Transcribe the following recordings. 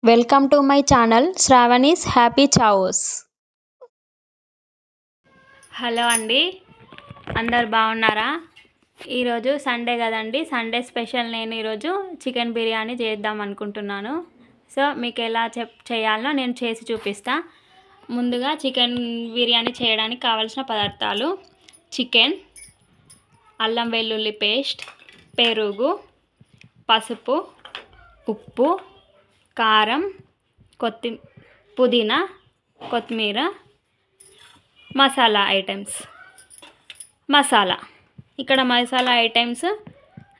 Welcome to my channel Sravani's happy chaos. Hello అండి, అందరు బాగున్నారా? ఈరోజు సండే కదండి, సండే స్పెషల్ నేను ఈరోజు చికెన్ బిర్యానీ చేద్దాం అనుకుంటున్నాను. సో మీకు ఎలా చేయాలో నేను చేసి చూపిస్తా. ముందుగా చికెన్ బిర్యానీ చేయడానికి కావాల్సిన పదార్థాలు: చికెన్, అల్లం వెల్లుల్లి పేస్ట్, పెరుగు, పసుపు, ఉప్పు, కారం, పుదీనా, కొత్తిమీర, మసాలా ఐటమ్స్. ఇక్కడ మసాలా ఐటమ్స్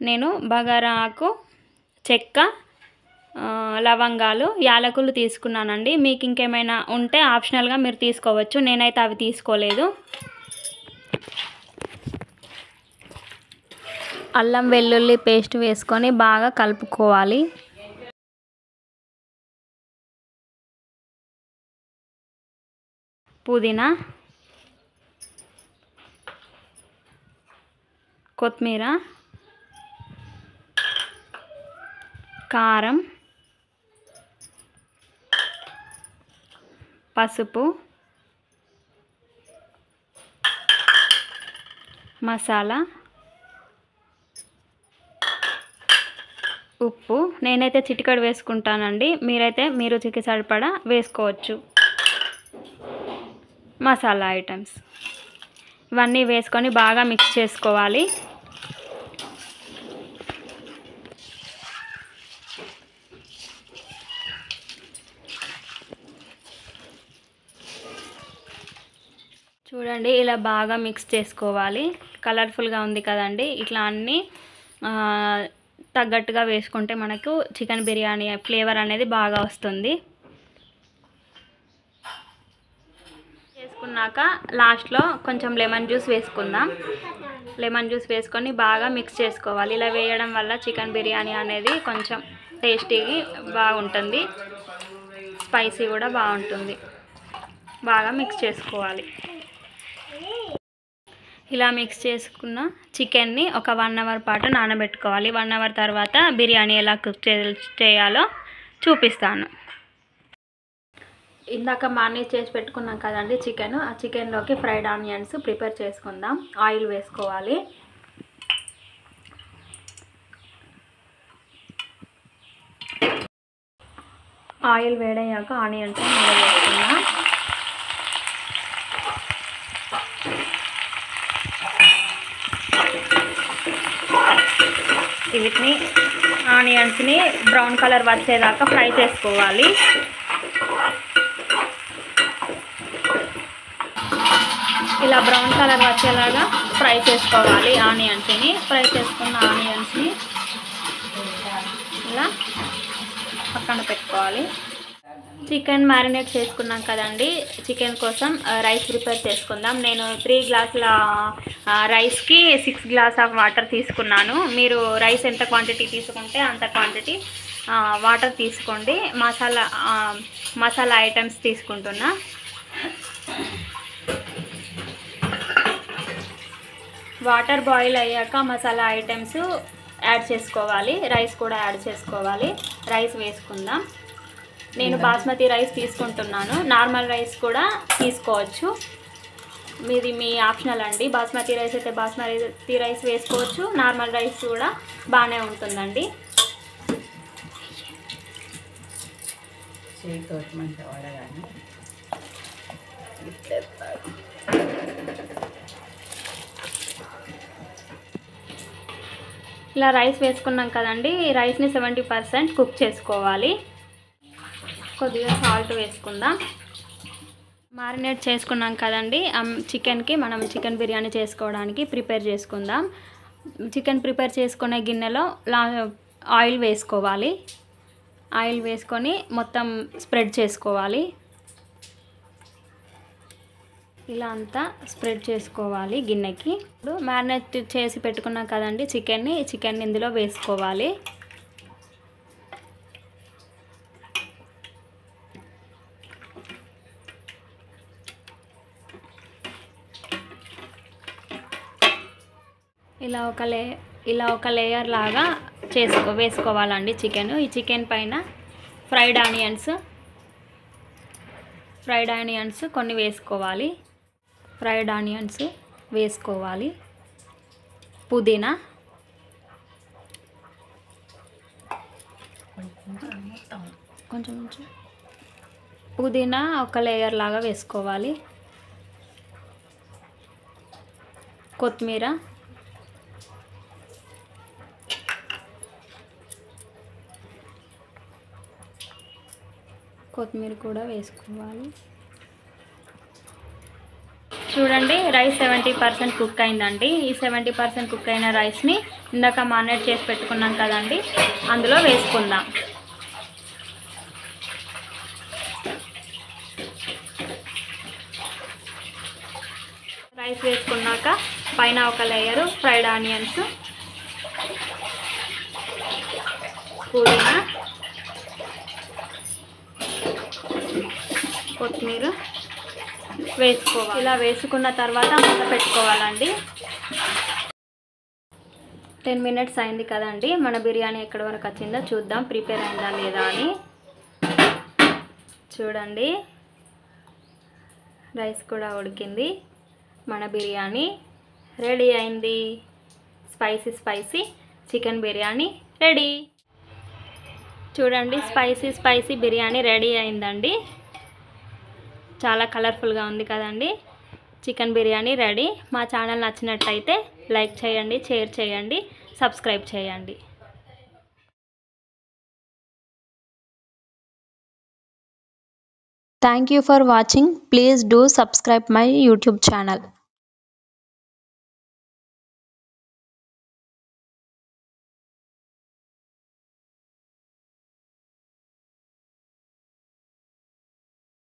నేను బగారా ఆకు, చెక్క, లవంగాలు, యాలకులు తీసుకున్నానండి. మీకు ఇంకేమైనా ఉంటే ఆప్షనల్గా మీరు తీసుకోవచ్చు, నేనైతే అవి తీసుకోలేదు. అల్లం వెల్లుల్లి పేస్ట్ వేసుకొని బాగా కలుపుకోవాలి. పుదీనా, కొత్తిమీర, కారం, పసుపు, మసాలా, ఉప్పు. నేనైతే చిటికెడు వేసుకుంటానండి, మీరు రుచికి సరిపడా వేసుకోవచ్చు. మసాలా ఐటమ్స్ ఇవన్నీ వేసుకొని బాగా మిక్స్ చేసుకోవాలి. చూడండి, ఇలా బాగా మిక్స్ చేసుకోవాలి. కలర్ఫుల్గా ఉంది కదండి. ఇట్లా అన్నీ తగ్గట్టుగా వేసుకుంటే మనకు చికెన్ బిర్యానీ ఫ్లేవర్ అనేది బాగా వస్తుంది. వేసుకున్నాక లాస్ట్లో కొంచెం లెమన్ జ్యూస్ వేసుకుందాం. లెమన్ జ్యూస్ వేసుకొని బాగా మిక్స్ చేసుకోవాలి. ఇలా వేయడం వల్ల చికెన్ బిర్యానీ అనేది కొంచెం టేస్టీగా బాగుంటుంది, స్పైసీ కూడా బాగుంటుంది. బాగా మిక్స్ చేసుకోవాలి. ఇలా మిక్స్ చేసుకున్న చికెన్ని ఒక 1 అవర్ పాటు నానబెట్టుకోవాలి. 1 అవర్ తర్వాత బిర్యానీ ఎలా కుక్ చేయాలో చూపిస్తాను. ఇందాక మ్యారినేట్ చేసి పెట్టుకున్నాం కదండి చికెన్. ఆ చికెన్లోకి ఫ్రైడ్ ఆనియన్స్ ప్రిపేర్ చేసుకుందాం. ఆయిల్ వేసుకోవాలి. ఆయిల్ వేడయ్యాక ఆనియన్స్ వేసుకుందాం. వీటిని ఆనియన్స్ని బ్రౌన్ కలర్ వచ్చేదాకా ఫ్రై చేసుకోవాలి. ఇలా బ్రౌన్ కలర్ వచ్చేలాగా ఫ్రై చేసుకోవాలి. ఆనియన్స్ని ఫ్రై చేసుకున్న ఆనియన్స్ని ఇలా పక్కన పెట్టుకోవాలి. చికెన్ మ్యారినేట్ చేసుకున్నాం కదండి. చికెన్ కోసం రైస్ ప్రిపేర్ చేసుకుందాం. నేను 3 గ్లాసుల రైస్కి 6 గ్లాస్ ఆఫ్ వాటర్ తీసుకున్నాను. మీరు రైస్ ఎంత క్వాంటిటీ తీసుకుంటే అంత క్వాంటిటీ వాటర్ తీసుకోండి. మసాలా ఐటమ్స్ తీసుకుంటున్నా. వాటర్ బాయిల్ అయ్యాక మసాలా ఐటమ్స్ యాడ్ చేసుకోవాలి. రైస్ కూడా యాడ్ చేసుకోవాలి. రైస్ వేసుకుందాం. నేను బాస్మతి రైస్ తీసుకుంటున్నాను. నార్మల్ రైస్ కూడా తీసుకోవచ్చు, మీది మీ ఆప్షనల్ అండి. బాస్మతి రైస్ అయితే బాస్మతి రైస్ వేసుకోవచ్చు, నార్మల్ రైస్ కూడా బాగానే ఉంటుందండి. ఇలా రైస్ వేసుకున్నాం కదండి. రైస్ని 70% కుక్ చేసుకోవాలి. కొద్దిగా సాల్ట్ వేసుకుందాం. మ్యారినేట్ చేసుకున్నాం కదండి. చికెన్కి మనం చికెన్ బిర్యానీ చేసుకోవడానికి ప్రిపేర్ చేసుకుందాం. చికెన్ ప్రిపేర్ చేసుకునే గిన్నెలో ఆయిల్ వేసుకోవాలి. ఆయిల్ వేసుకొని మొత్తం స్ప్రెడ్ చేసుకోవాలి. ఇలా అంతా స్ప్రెడ్ చేసుకోవాలి గిన్నెకి. ఇప్పుడు మ్యారినేట్ చేసి పెట్టుకున్నాం కదండి చికెన్ని ఇందులో వేసుకోవాలి. ఇలా ఒక లేయర్ లాగా వేసుకోవాలండి చికెన్. ఈ చికెన్ పైన ఫ్రైడ్ ఆనియన్స్ కొన్ని వేసుకోవాలి. ఫ్రైడ్ ఆనియన్స్ వేసుకోవాలి. పుదీనా కొంచెం పుదీనా ఒక లేయర్ లాగా వేసుకోవాలి. కొత్తిమీర కూడా వేసుకోవాలి. చూడండి రైస్ 70% కుక్ అయిందండి. ఈ 70% కుక్ అయిన రైస్ని ఇందాక మారినేట్ చేసి పెట్టుకున్నాం కదండి, అందులో వేసుకుందాం. రైస్ వేసుకున్నాక పైన ఒక లేయరు ఫ్రైడ్ ఆనియన్స్, పుదీనా, కొత్తిమీర వేసుకోవాలి. ఇలా వేసుకున్న తర్వాత మూత పెట్టుకోవాలండి. 10 minutes అయింది కదండి. మన బిర్యానీ ఎక్కడి వరకు వచ్చిందో చూద్దాం, ప్రిపేర్ అయిందా లేదా అని. చూడండి రైస్ కూడా ఉడికింది. మన బిర్యానీ రెడీ అయింది. Spicy chicken biryani ready. చూడండి స్పైసీ బిర్యానీ రెడీ అయిందండి. చాలా కలర్ఫుల్గా ఉంది కదండి. Chicken biryani ready. మా ఛానల్ నచ్చినట్టయితే లైక్ చేయండి, షేర్ చేయండి, సబ్స్క్రైబ్ చేయండి. Thank you for watching. Please do subscribe my YouTube channel.